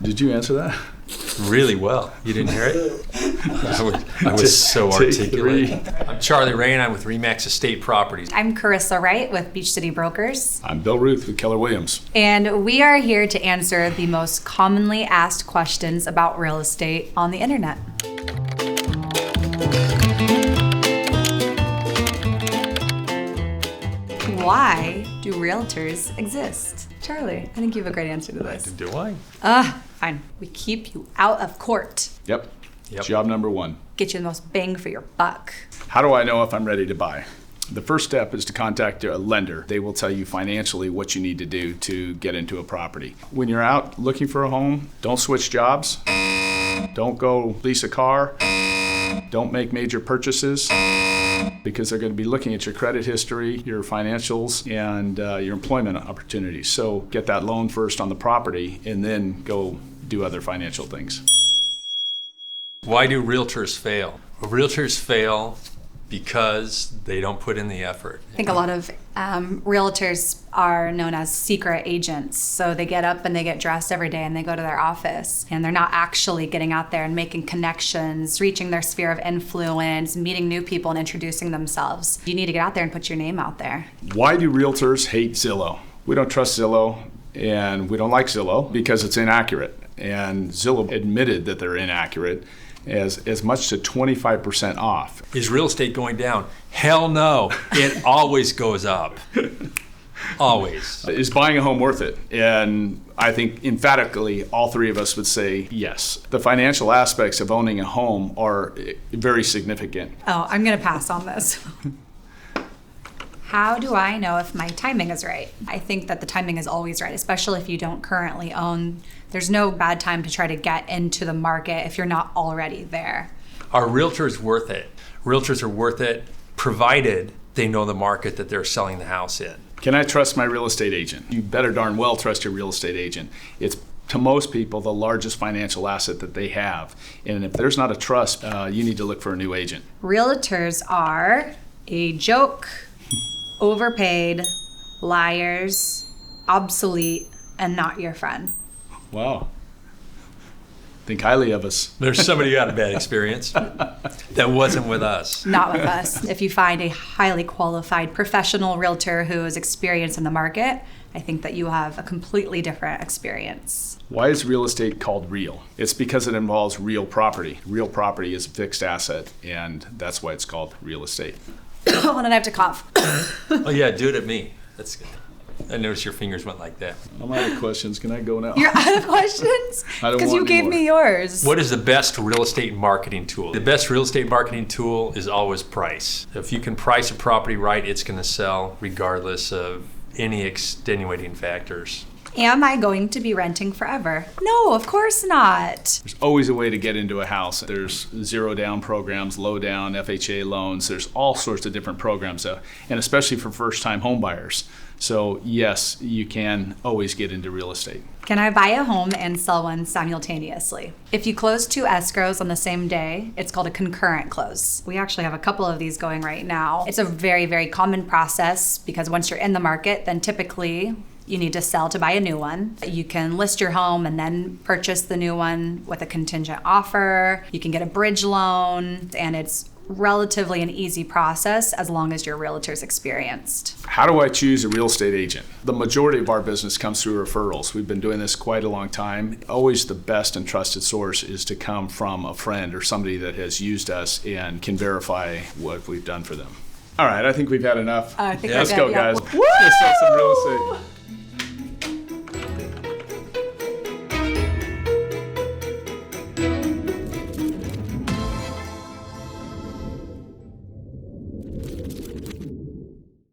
Did you answer that? Really well. You didn't hear it? I was so articulate. I'm Charlie Raine. I'm with Remax Estate Properties. I'm Carissa Wright with Beach City Brokers. I'm Bill Ruth with Keller Williams. And we are here to answer the most commonly asked questions about real estate on the internet. Why do realtors exist? Charlie, I think you have a great answer to this. Do I? Fine. We keep you out of court. Yep. Job number one. Get you the most bang for your buck. How do I know if I'm ready to buy? The first step is to contact a lender. They will tell you financially what you need to do to get into a property. When you're out looking for a home, don't switch jobs. Don't go lease a car. Don't make major purchases, because they're going to be looking at your credit history, your financials, and your employment opportunities. So get that loan first on the property and then go do other financial things. Why do realtors fail? Well, realtors fail because they don't put in the effort. I think a lot of realtors are known as secret agents. So they get up and they get dressed every day and they go to their office, and they're not actually getting out there and making connections, reaching their sphere of influence, meeting new people and introducing themselves. You need to get out there and put your name out there. Why do realtors hate Zillow? We don't trust Zillow, and we don't like Zillow because it's inaccurate. And Zillow admitted that they're inaccurate as much to 25% off. Is real estate going down? Hell no. It always goes up. Always. Is buying a home worth it? And I think emphatically all three of us would say yes. The financial aspects of owning a home are very significant. Oh, I'm going to pass on this. How do I know if my timing is right? I think that the timing is always right, especially if you don't currently own. There's no bad time to try to get into the market if you're not already there. Are realtors worth it? Realtors are worth it provided they know the market that they're selling the house in. Can I trust my real estate agent? You better darn well trust your real estate agent. It's, to most people, the largest financial asset that they have. And if there's not a trust, you need to look for a new agent. Realtors are a joke, overpaid, liars, obsolete, and not your friend. Wow. Think highly of us. There's somebody who had a bad experience that wasn't with us. Not with us. If you find a highly qualified professional realtor who is experienced in the market, I think that you have a completely different experience. Why is real estate called real? It's because it involves real property. Real property is a fixed asset, and that's why it's called real estate. Hold on, I have to cough. Oh yeah, do it at me. That's good. I noticed your fingers went like that. I'm out of questions. Can I go now? You're out of questions? I don't Because want you gave any more. me yours. What is the best real estate marketing tool? The best real estate marketing tool is always price. If you can price a property right, it's going to sell regardless of any extenuating factors. Am I going to be renting forever? No, of course not. There's always a way to get into a house. There's zero down programs, low down, FHA loans. There's all sorts of different programs, and especially for first-time home buyers. So yes, you can always get into real estate. Can I buy a home and sell one simultaneously? If you close two escrows on the same day, it's called a concurrent close. We actually have a couple of these going right now. It's a very, very common process because once you're in the market, then typically you need to sell to buy a new one. You can list your home and then purchase the new one with a contingent offer. You can get a bridge loan, and it's relatively an easy process as long as your realtor's experienced. How do I choose a real estate agent? The majority of our business comes through referrals. We've been doing this quite a long time. Always the best and trusted source is to come from a friend or somebody that has used us and can verify what we've done for them. All right, I think we've had enough. I think Yeah. we're Let's good, go, yeah. guys. Let's sell some real estate.